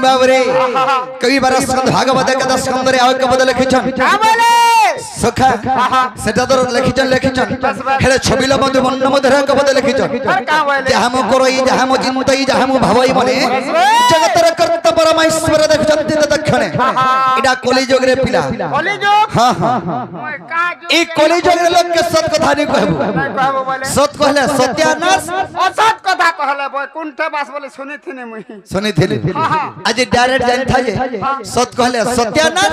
बाबरे कई बार स्कंद भागवत के 10 स्कंद रे आके बदल लिखिछन का बोले सखा सेटा तो लिखिछन हेले छबिला बंधु मन मधुर के बदल लिखिछन का बोले जहाम करई जहाम चिंतई जहाम भावई मने जगतर कर्ता परमेश्वर देखजंती दक्षिणे इडा कलिजुग रे पिला कलिजुग हां हां ई कलिजुग रे लोग के सत कथा नहीं कहबो सत कहले सत्यानाश असत कथा कहले बैकुंठे बास बोले सुनी थिने आज डायरेक्ट जान था जे सत कहले सत्यानाश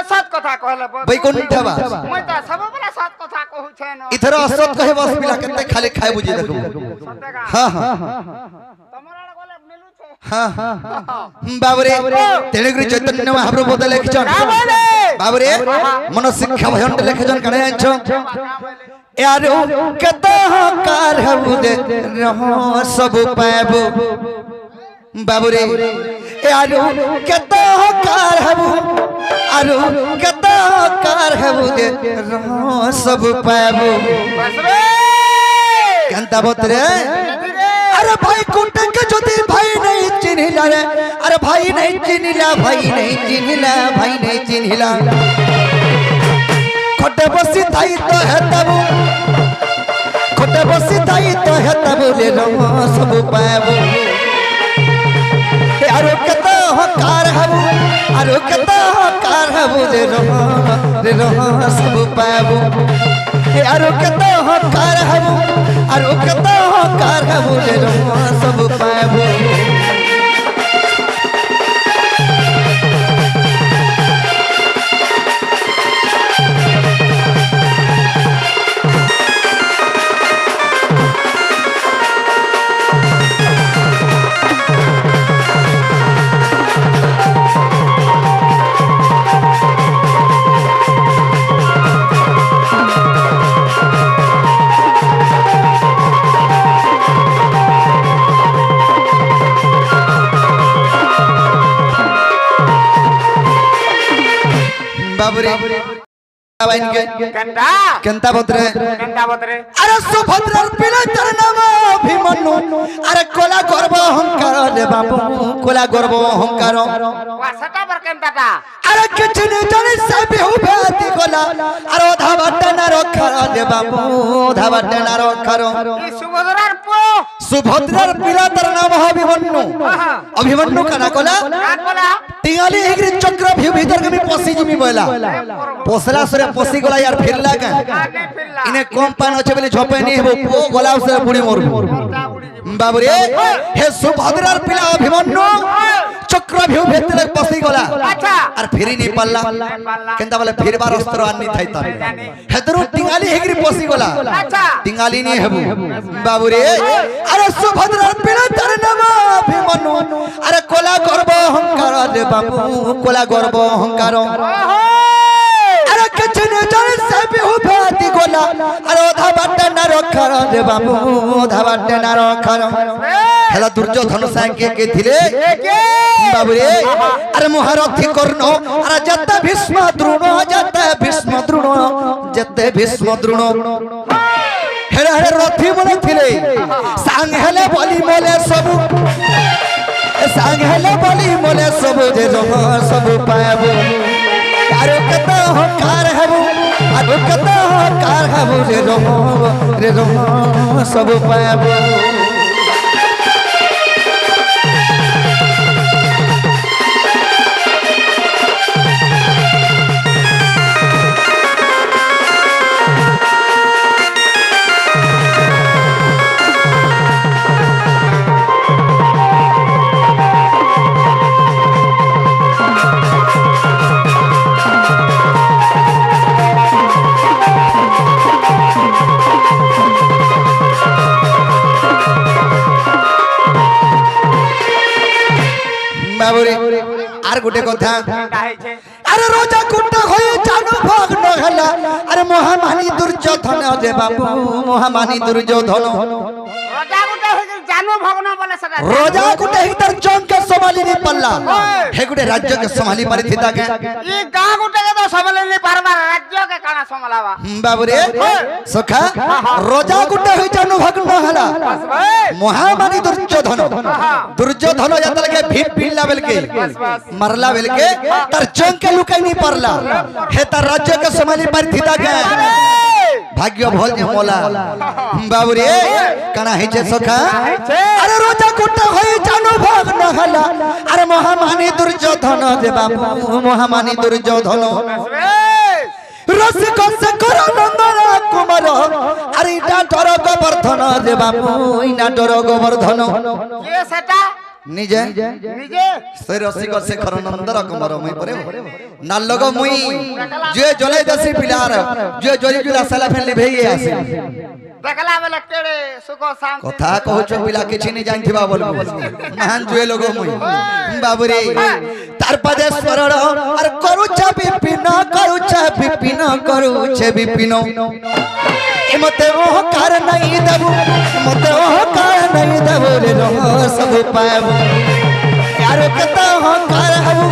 असत कथा कहले बैकुंठ बास मैं त सब बला सत कथा कहू छै न इधर असत कहे बस पिला केते खाली खाय बुझी देखो हां हां तमरा गले मिलु छै हां हां बाबरे तेणुगुरी चैतन्य महाप्रभु बदल लिखछन बाबरे मन शिक्षा भयंट लिखछन कने आछो यारो कत कार हबु दे रहो सब पाबो बाबरे यारो कत कार हबु आरो कत कार हबु दे रहो सब पाबो कंता बतरे अरे भाई कुंटे के ज्योति भाई नहीं चिन्हिला रे अरे भाई नहीं चिन्हिला भाई नहीं चिन्हिला भाई नहीं चिन्हिला खोटे बसी थाई तो है तब खोटे बसी थाई तो है तब ले लो सब पाबो आरो कत कार हबु आरो कत कार हबु ले लो सब पाबो आरो कत कार हबु आरो कत कार हबु ले लो सब पाबो बाबरे बाइन के कंता बतरे अरे सुभद्रा पिला तर नाम अभिमन्यु अरे कोला गर्व अहंकार ले बाबू कोला गर्व अहंकार वासटा पर कंताटा अरे किछ ने जाने से बेहु भाती कोला अरे ओधा बाटे ना रखर ले बाबू ओधा बाटे ना रखर ई सुभद्रार पिला तर नाम अभिमन्यु काना कोला टिंगाली एग्री चक्र भि भीतर के पसी जिमी बोला पोसला सरे पसी गला यार फिरला का इने कम पान अछि बोले झोपे नहीं हेबो पो गला से बुड़ी मोर बाबरे हे सुभद्रार पिला अभिमन्यु चक्र भि भीतर पसी गला और फिरी नहीं पल्ला केंता बोले फिरबार अस्त्र आनी थाई त हेदरु टिंगाली एग्री पसी गला टिंगाली नहीं हेबो बाबरे अरे सुभद्रार पिला तर नाम अभिमन्यु अरे कोला गर्व अहंकार रे बाबू कोला गर्व अहंकार अरे किछने जाने से बेहु भाती गोला अरे ओधा बाटे ना रखर रे बाबू ओधा बाटे ना रखर हेला दुर्योधन सांके के थिले बाबूरे अरे महारथी कर्ण अरे जते भीष्म द्रोण जते भीष्म द्रोण हेरे हेरे रथी बोले थिले सांग हेले बोली मोले सब सांग हेले बोली मोले सब जे सब पाबो आरो कत कार हबु आरो कत कार हबु रे रो सब पाबो आर गुटे कथा अरे रोजा कुटा होई जानो भाग न हला अरे महामानी दुर्योधन जे बाबू महामानी दुर्योधन রোজা গুটে হই জানো ভগ্ন বলে সেটা रोजा गुटे ही तर चौंक के संभाली नहीं पल्ला हे गुटे राज्य के संभाली पारी थी ताके ई गां गुटे के तो संभाले नहीं पारबा राज्य के काना संभालावा बाबू रे सखा रोजा गुटे ही जानो भग्न हला महामानी दुर्योधन यातल के भीप पिल्ला बेल के मरला बेल के तर चौंक के लुकाई नहीं परला हे तर राज्य के संभाली पारी थी ताके भाग्य भोल जे मोला बाबू रे काना है जे सखा अरे रोजा गुटे होई जानो भग्न हला अरे महामानी दुर्योधन दे बाबू महामानी दुर्योधन रसिक से करो नंदन कुमार अरे इटा डर गोवर्धन दे बाबू इना डर गोवर्धन ये सेटा निजे निजे से रसिक से करो नंदन कुमार मई परे नालग मुई जे जले दसी पिलार जे जली जुला साला फेन लिभेई आसे देखला बेले केड़े सुखो शांति कथा कहछ पिला किछि नि जानथिबा बोलबो महान जुए लोग मुई बाबू रे तार पदे स्वरण अरे करूछ विपिन ए मते ओह कार नहीं देबू मते ओह कार नहीं देबू रे रह सब पाबू यार कता हो कार हबू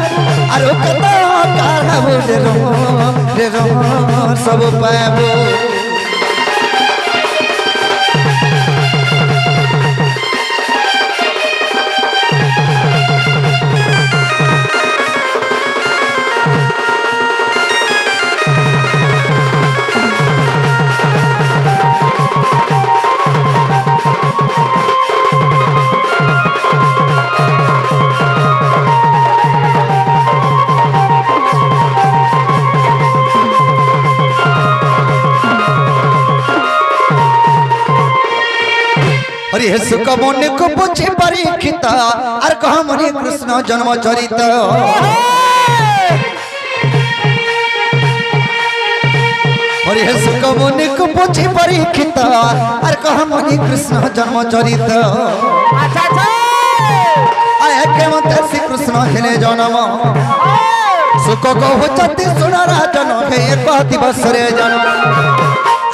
अरे कता हो कार हबू रे रह सब पाबू अरे हे सुख मन को पूछे परीक्षित अर कह मनी कृष्ण जन्म चरित अरे हे सुख मन को पूछे परीक्षित अर कह मनी कृष्ण जन्म चरित अच्छा अच्छा आए के मत श्री कृष्ण हेले जन्म सुख को होचती सुना राजन हे एक दिवस रे जन्म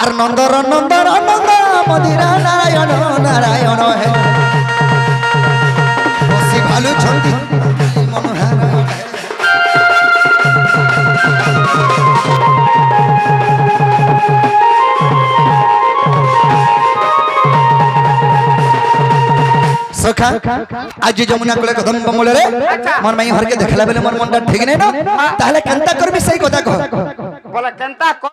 अर नंदर नंदर नंदर मदिरा नारायण नारायण है बसी भालू छंदी मनोहर सखा आज जमुना कोले कदम बमल रे मन माई हर के देखला बेले मन मनटा ठीक नै न ताहले केनता करबी सही कथा कह बोले केनता